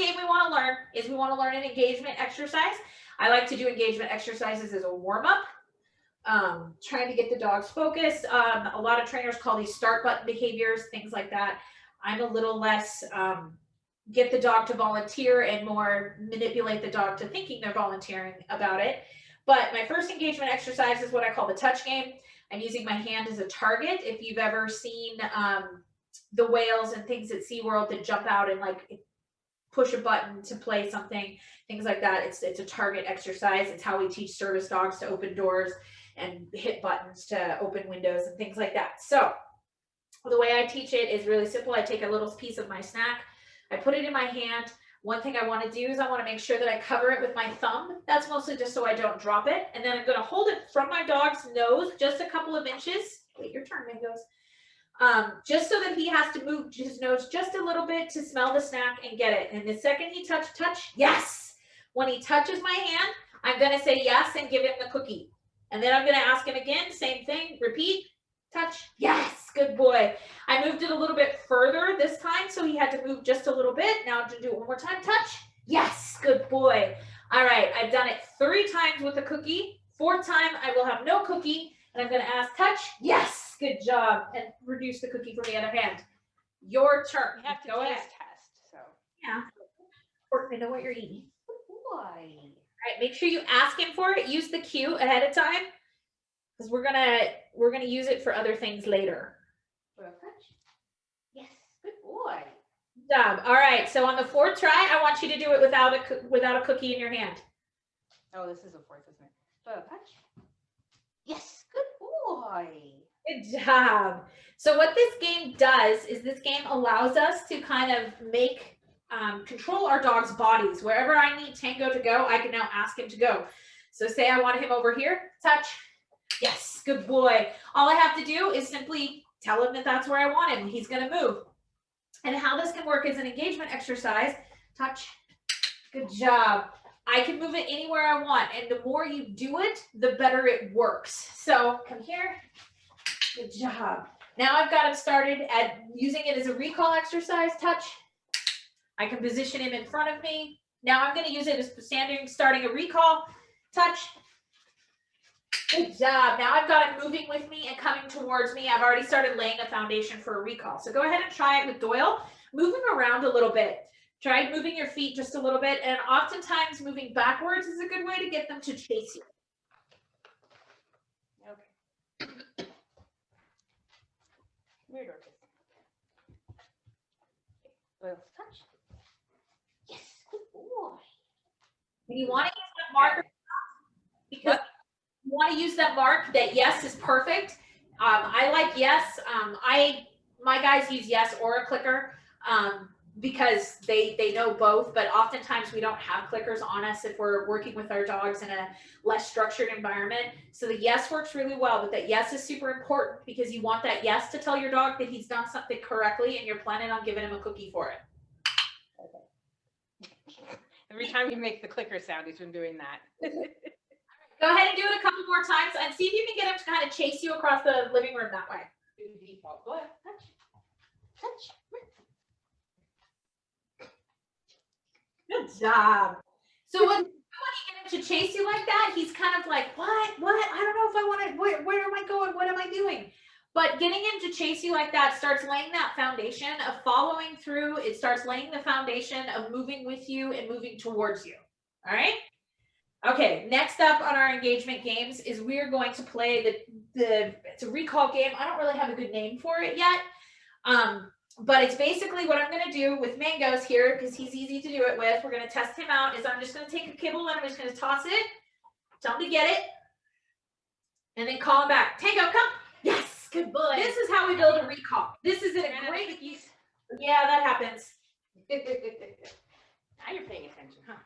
game we want to learn is we want to learn an engagement exercise. I like to do engagement exercises as a warm-up, trying to get the dogs focused. A lot of trainers call these start button behaviors, things like that. I'm a little less get the dog to volunteer and more manipulate the dog to thinking they're volunteering about it. But my first engagement exercise is what I call the touch game. I'm using my hand as a target. If you've ever seen the whales and things at SeaWorld that jump out and like push a button to play something, things like that, it's a target exercise. It's how we teach service dogs to open doors and hit buttons to open windows and things like that. So the way I teach it is really simple. I take a little piece of my snack, I put it in my hand. One thing I want to do is I want to make sure that I cover it with my thumb. That's mostly just so I don't drop it. And then I'm going to hold it from my dog's nose just a couple of inches. Wait, your turn, Mangoes. Just so that he has to move his nose just a little bit to smell the snack and get it. And the second he touch, yes. When he touches my hand, I'm going to say yes and give him the cookie. And then I'm going to ask him again, same thing, repeat, touch, yes, good boy. I moved it a little bit further this time, so he had to move just a little bit. Now to do it one more time, touch, yes, good boy. All right, I've done it 3 times with a cookie. 4th time, I will have no cookie, and I'm going to ask, touch, yes, good job, and reduce the cookie from the other hand. Your turn. You have to go ahead. test, so. Yeah, important to know what you're eating. Why? All right, make sure you ask him for it. Use the cue ahead of time, because we're gonna use it for other things later. Yes, good boy. Good job. All right. So on the 4th try, I want you to do it without a cookie in your hand. Oh, this is a 4th, isn't it? Touch. Yes, good boy. Good job. So what this game does is this game allows us to kind of make control our dog's bodies. Wherever I need Tango to go, I can now ask him to go. So say I want him over here, touch. Yes, good boy. All I have to do is simply tell him that that's where I want him. He's going to move. And how this can work is an engagement exercise. Touch. Good job. I can move it anywhere I want. And the more you do it, the better it works. So come here. Good job. Now I've got him started at using it as a recall exercise. Touch. I can position him in front of me. Now I'm going to use it as starting a recall. Touch. Good job. Now I've got it moving with me and coming towards me. I've already started laying a foundation for a recall. So go ahead and try it with Doyle. Move him around a little bit. Try moving your feet just a little bit. And oftentimes moving backwards is a good way to get them to chase you. Okay. Come here, Dorcas. Doyle, touch. Yes, good boy. And you want to use that marker because you want to use that mark that yes is perfect. I like yes. My guys use yes or a clicker because they know both, but oftentimes we don't have clickers on us if we're working with our dogs in a less structured environment. So the yes works really well, but that yes is super important because you want that yes to tell your dog that he's done something correctly and you're planning on giving him a cookie for it. Every time you make the clicker sound, he's been doing that. Go ahead and do it a couple more times and see if you can get him to kind of chase you across the living room that way. Do the default. Go ahead. Touch. Touch. Good job. So when you get him to chase you like that, he's kind of like, what? I don't know if I want to, where am I going? What am I doing? But getting him to chase you like that starts laying that foundation of following through. It starts laying the foundation of moving with you and moving towards you. All right. Okay, next up on our engagement games is we're going to play it's a recall game. I don't really have a good name for it yet, but it's basically what I'm going to do with Mangoes here because he's easy to do it with. We're going to test him out. I'm just going to take a kibble and I'm just going to toss it, tell him to get it, and then call him back. Tango, come. Yes, good boy. This is how we build a recall. This is a great. Yeah, that happens. Now you're paying attention, huh?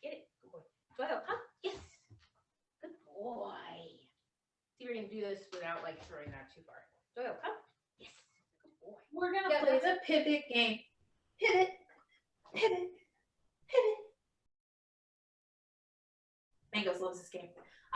Get it. Good boy. Doyle, huh? Yes. Good boy. See, we're going to do this without like throwing that too far. Doyle, come. Yes. Good boy. We're going to play the pivot game. Pivot, pivot, pivot. Mangoes loves this game.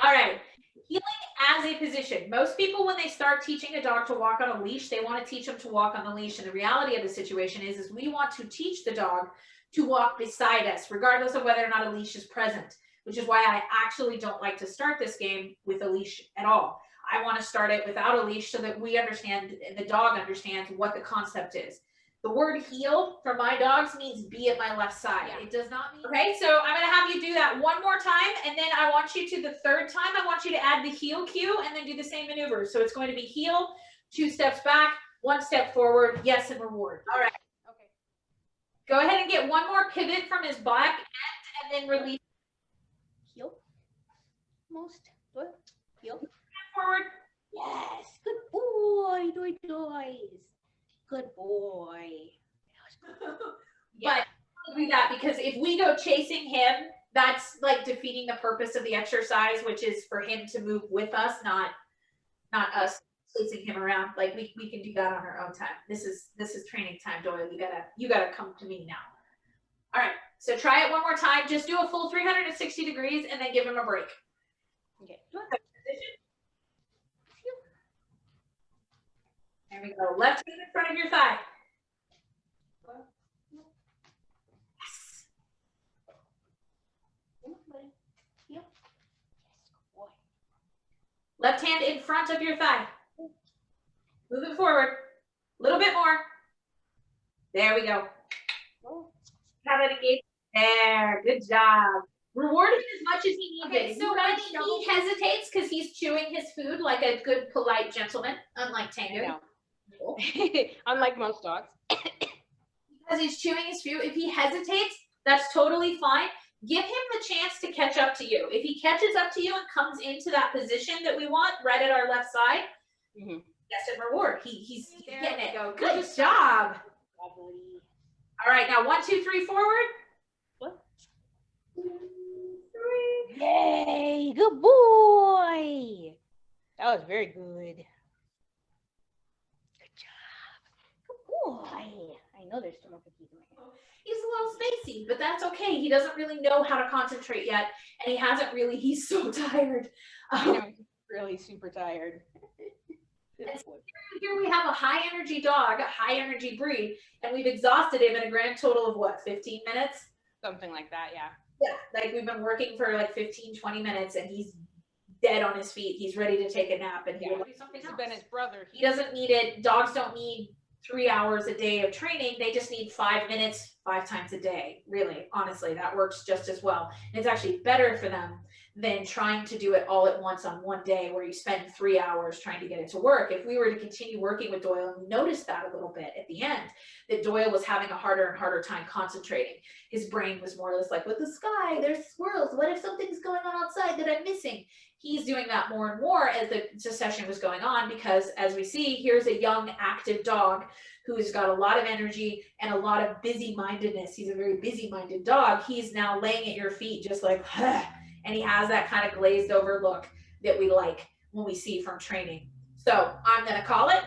All right. Healing as a position. Most people, when they start teaching a dog to walk on a leash, they want to teach them to walk on the leash. And the reality of the situation is we want to teach the dog to walk beside us, regardless of whether or not a leash is present, which is why I actually don't like to start this game with a leash at all. I want to start it without a leash so that we understand, the dog understands what the concept is. The word heel for my dogs means be at my left side. Yeah. It does not mean, okay, so I'm gonna have you do that one more time, and then I want you to, the third time, I want you to add the heel cue and then do the same maneuver. So it's going to be heel, 2 steps back, 1 step forward, yes, and reward. All right. Okay. Go ahead and get one more pivot from his back end and then release. Heel. Most. Heel. Forward. Yes. Good boy. Doys. Good boy. Yeah. But do that, because if we go chasing him, that's like defeating the purpose of the exercise, which is for him to move with us, not us chasing him around. Like we can do that on our own time. This is training time, Doyle. You gotta come to me now. All right. So try it one more time. Just do a full 360 degrees and then give him a break. Okay. There we go. Left hand in front of your thigh. Yes. Left hand in front of your thigh. Move it forward. A little bit more. There we go. Have it engaged. There. Good job. Reward him as much as he needs. Okay, so when he hesitates because he's chewing his food like a good, polite gentleman, unlike Tango. Unlike most dogs. Because he's chewing his food, if he hesitates, that's totally fine. Give him the chance to catch up to you. If he catches up to you and comes into that position that we want, right at our left side, yes, and reward. He's getting it. Go. Good job. All right, now 1, 2, 3, forward. 1, 2, 3. Yay, good boy. That was very good. Good job. Good boy. I know there's some more cookies in my hand. He's a little spacey, but that's okay. He doesn't really know how to concentrate yet, and he hasn't really, he's so tired. I know, he's really super tired. Here we have a high energy dog, a high energy breed, and we've exhausted him in a grand total of what, 15 minutes? Something like that, yeah. Yeah, like we've been working for like 15, 20 minutes, and he's dead on his feet. He's ready to take a nap, and he will do something else. Been his brother. He doesn't need it. Dogs don't need 3 hours a day of training. They just need 5 minutes, 5 times a day. Really, honestly, that works just as well. And it's actually better for them than trying to do it all at once on one day where you spend 3 hours trying to get it to work. If we were to continue working with Doyle, and we noticed that a little bit at the end, that Doyle was having a harder and harder time concentrating. His brain was more or less like, with the sky, there's squirrels. What if something's going on outside that I'm missing? He's doing that more and more as the session was going on, because as we see, here's a young, active dog who's got a lot of energy and a lot of busy-mindedness. He's a very busy-minded dog. He's now laying at your feet just like, and he has that kind of glazed over look that we like when we see from training. So I'm going to call it.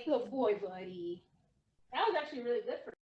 Good boy, buddy. That was actually really good for